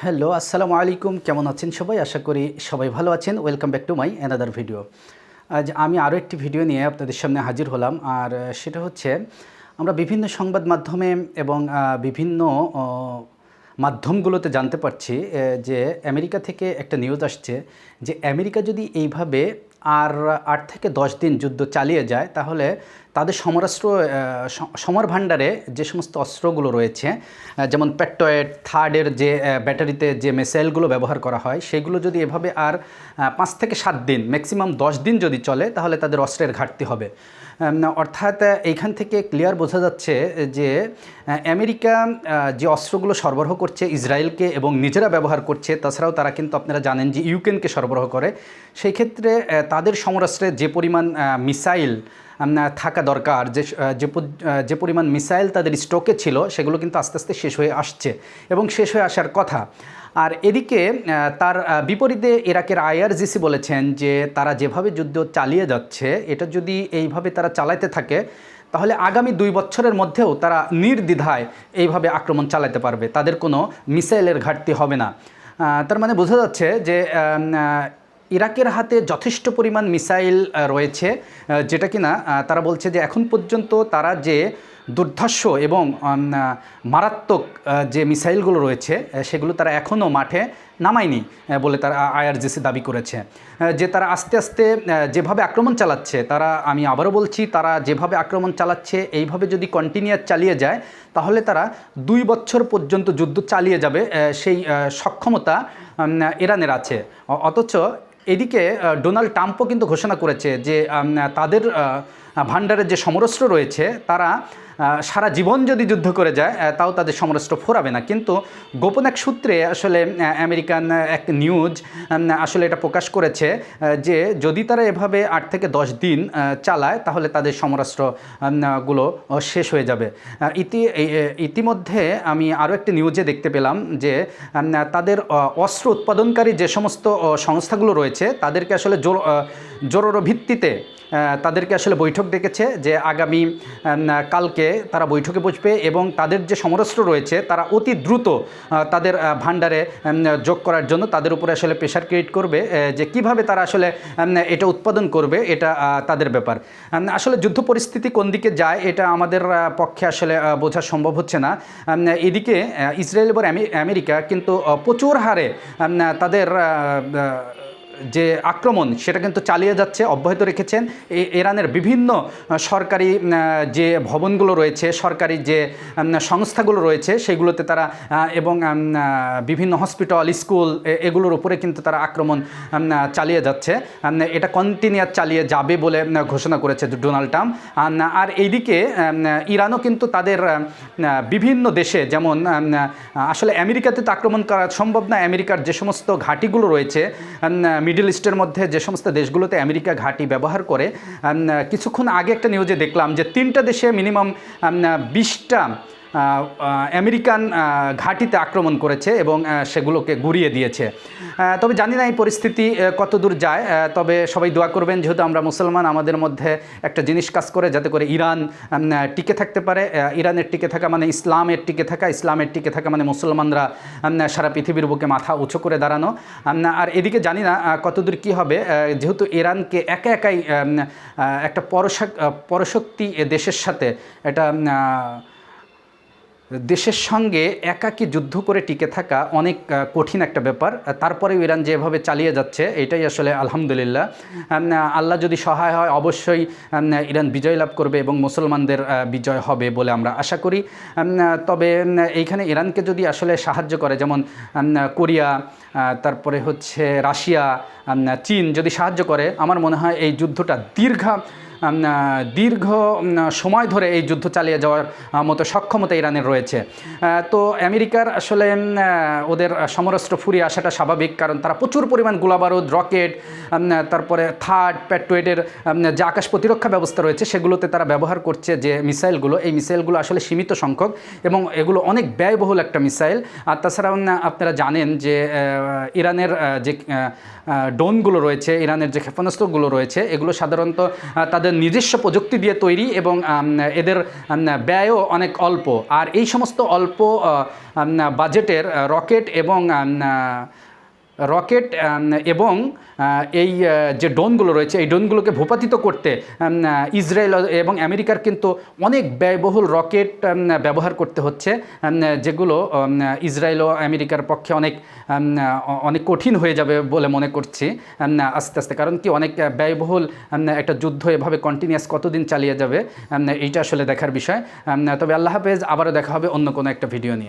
Hello, আসসালামু আলাইকুম। কেমন আছেন সবাই? আশা করি সবাই ভালো আছেন। Welcome back to my another video. আজ আমি আরও একটি ভিডিও নিয়ে আপনাদের সামনে হাজির হলাম। আর সেটা হচ্ছে আমরা বিভিন্ন সংবাদ মাধ্যমে এবং বিভিন্ন অ মাধ্যমগুলোতে জানতে পারছি যে আমেরিকা থেকে একটা নিউজ আসছে যে আমেরিকা যদি এইভাবে আর ৮ থেকে ১০ দিন যুদ্ধ চালিয়ে যায় তাহলে তাদের সমরাস্ত্র সমর ভাণ্ডারে যে সমস্ত অস্ত্রগুলো রয়েছে যেমন পেট্রয়েড থার্ডের যে ব্যাটারিতে যে মিসাইলগুলো ব্যবহার করা হয় সেগুলো যদি এভাবে আর ৫ থেকে ৭ দিন ম্যাক্সিমাম ১০ দিন যদি চলে তাহলে তাদের অস্ত্রের ঘাটতি হবে। অর্থাৎ এইখান থেকে ক্লিয়ার বোঝা যাচ্ছে যে আমেরিকা যে অস্ত্রগুলো সরবরাহ করছে ইসরায়েলকে এবং নিজেরা ব্যবহার করছে, তাছাড়াও তারা কিন্তু আপনারা জানেন যে ইউক্রেনকে সরবরাহ করে, সেই ক্ষেত্রে তাদের সমরাস্ত্রে যে পরিমাণ মিসাইল থাকা দরকার, যে পরিমাণ মিসাইল তাদের স্টকে ছিল সেগুলো কিন্তু আস্তে আস্তে শেষ হয়ে আসছে এবং শেষ হয়ে আসার কথা। আর এদিকে তার বিপরীতে ইরাকের আইআরজিসি বলেছেন যে তারা যেভাবে যুদ্ধ চালিয়ে যাচ্ছে এটা যদি এইভাবে তারা চালাতে থাকে তাহলে আগামী ২ বছরের মধ্যেও তারা নির্দ্বিধায় এইভাবে আক্রমণ চালাতে পারবে, তাদের কোনো মিসাইলের ঘাটতি হবে না। তার মানে বোঝা যাচ্ছে যে ইরাকের হাতে যথেষ্ট পরিমাণ মিসাইল রয়েছে, যেটা কিনা তারা বলছে যে এখন পর্যন্ত তারা যে দুর্ধর্ষ এবং মারাত্মক যে মিসাইলগুলো রয়েছে সেগুলো তারা এখনও মাঠে নামায়নি বলে তারা আইআরজিসি দাবি করেছে। যে তারা আস্তে আস্তে যেভাবে আক্রমণ চালাচ্ছে, আমি আবারও বলছি, তারা যেভাবে আক্রমণ চালাচ্ছে এইভাবে যদি কন্টিনিউয়াস চালিয়ে যায় তাহলে তারা ২ বছর পর্যন্ত যুদ্ধ চালিয়ে যাবে, সেই সক্ষমতা ইরানের আছে। অথচ এদিকে ডোনাল্ড ট্রাম্পও কিন্তু ঘোষণা করেছে যে তাদের ভাণ্ডারের যে সমরাস্ত্র রয়েছে তারা সারা জীবন যদি যুদ্ধ করে যায় তাও তাদের সমরাস্ত্র ফোরাবে না। কিন্তু গোপন এক সূত্রে আসলে আমেরিকান এক নিউজ আসলে এটা প্রকাশ করেছে যে যদি তারা এভাবে ৮ থেকে ১০ দিন চালায় তাহলে তাদের সমরাস্ত্র গুলো শেষ হয়ে যাবে। ইতিমধ্যে আমি আরও একটি নিউজে দেখতে পেলাম যে তাদের অস্ত্র উৎপাদনকারী যে সমস্ত সংস্থাগুলো রয়েছে তাদেরকে আসলে জোরালো ভিত্তিতে তাদেরকে আসলে বৈঠক ডেকেছে যে আগামী কালকে তারা বৈঠকে বসবে এবং তাদের যে সমরাস্ত্র রয়েছে তারা অতি দ্রুত তাদের ভাণ্ডারে যোগ করার জন্য তাদের উপরে আসলে প্রেশার ক্রিয়েট করবে যে কিভাবে তারা আসলে এটা উৎপাদন করবে, এটা তাদের ব্যাপার। আসলে যুদ্ধ পরিস্থিতি কোন দিকে যায় এটা আমাদের পক্ষে আসলে বোঝা সম্ভব হচ্ছে না। এদিকে ইসরায়েল এবং আমেরিকা কিন্তু প্রচুর হারে তাদের যে আক্রমণ সেটা কিন্তু চালিয়ে যাচ্ছে, অব্যাহত রেখেছেন। ইরানের বিভিন্ন সরকারি যে ভবনগুলো রয়েছে, সরকারি যে সংস্থাগুলো রয়েছে সেগুলোতে তারা এবং বিভিন্ন হসপিটাল স্কুল এগুলোর উপরে কিন্তু তারা আক্রমণ চালিয়ে যাচ্ছে। এটা কন্টিনিউয়াস চালিয়ে যাবে বলে ঘোষণা করেছে ডোনাল্ড ট্রাম্প। আর এইদিকে ইরানও কিন্তু তাদের বিভিন্ন দেশে, যেমন আসলে আমেরিকাতে তো আক্রমণ করা সম্ভব না, আমেরিকার যে সমস্ত ঘাঁটিগুলো রয়েছে মিডল ইস্টের মধ্যে যে সমস্ত দেশগুলোতে আমেরিকা ঘাঁটি ব্যবহার করে, কিছুক্ষণ আগে একটা নিউজে দেখলাম যে ৩টা দেশে মিনিমাম ২০টা আমেরিকান ঘাঁটিতে আক্রমণ করেছে এবং সেগুলোকে গুঁড়িয়ে দিয়েছে। তবে জানি না এই পরিস্থিতি কত দূর যায়, তবে সবাই দোয়া করবেন, যেহেতু আমরা মুসলমান আমাদের মধ্যে একটা জিনিস কাজ করে যাতে করে ইরান টিকে থাকতে পারে। ইরানের টিকে থাকা মানে ইসলামের টিকে থাকা, ইসলামের টিকে থাকা মানে মুসলমানরা সারা পৃথিবীর বুকে মাথা উঁচু করে দাঁড়ানো। আর এদিকে জানি না কতদূর কী হবে, যেহেতু ইরানকে একা একাই একটা পরশক্তি দেশের সাথে এটা দেশের সঙ্গে একাকী যুদ্ধ করে টিকে থাকা অনেক কঠিন একটা ব্যাপার। তারপরেও ইরান যেভাবে চালিয়ে যাচ্ছে এটাই আসলে আলহামদুলিল্লাহ। আল্লাহ যদি সহায় হয় অবশ্যই ইরান বিজয় লাভ করবে এবং মুসলমানদের বিজয় হবে বলে আমরা আশা করি। তবে এইখানে ইরানকে যদি আসলে সাহায্য করে, যেমন কোরিয়া, তারপরে হচ্ছে রাশিয়া, চীন যদি সাহায্য করে, আমার মনে হয় এই যুদ্ধটা দীর্ঘ সময় ধরে এই যুদ্ধ চালিয়ে যাওয়ার মতো সক্ষমতা ইরানের রয়েছে। তো আমেরিকার আসলে ওদের সমরাস্ত্র ফুরিয়ে আসাটা স্বাভাবিক, কারণ তারা প্রচুর পরিমাণ গোলাবারুদ, রকেট, তারপরে থার্ড পেট্রয়েডের যে আকাশ প্রতিরক্ষা ব্যবস্থা রয়েছে সেগুলোতে তারা ব্যবহার করছে। যে মিসাইলগুলো, এই মিসাইলগুলো আসলে সীমিত সংখ্যক এবং এগুলো অনেক ব্যয়বহুল একটা মিসাইল। আর তাছাড়াও আপনারা জানেন যে ইরানের যে ড্রোনগুলো রয়েছে, ইরানের যে ক্ষেপণাস্ত্রগুলো রয়েছে, এগুলো সাধারণত তাদের তাদের নিজস্ব প্রযুক্তি দিয়ে তৈরি এবং এদের ব্যয়ও অনেক অল্প। আর এই সমস্ত অল্প বাজেটের রকেট এবং এই যে ড্রোনগুলো রয়েছে, এই ড্রোনগুলোকে ভূপাতিত করতে ইসরায়েল এবং আমেরিকার কিন্তু অনেক ব্যয়বহুল রকেট ব্যবহার করতে হচ্ছে, যেগুলো ইসরায়েল ও আমেরিকার পক্ষে অনেক কঠিন হয়ে যাবে বলে মনে করছি আস্তে আস্তে। কারণ কি, অনেক ব্যয়বহুল একটা যুদ্ধ এভাবে কন্টিনিউয়াস কতদিন চালিয়ে যাবে, এইটা আসলে দেখার বিষয়। তবে আল্লাহ হাফেজ, আবারও দেখা হবে অন্য কোনো একটা ভিডিও নিয়ে।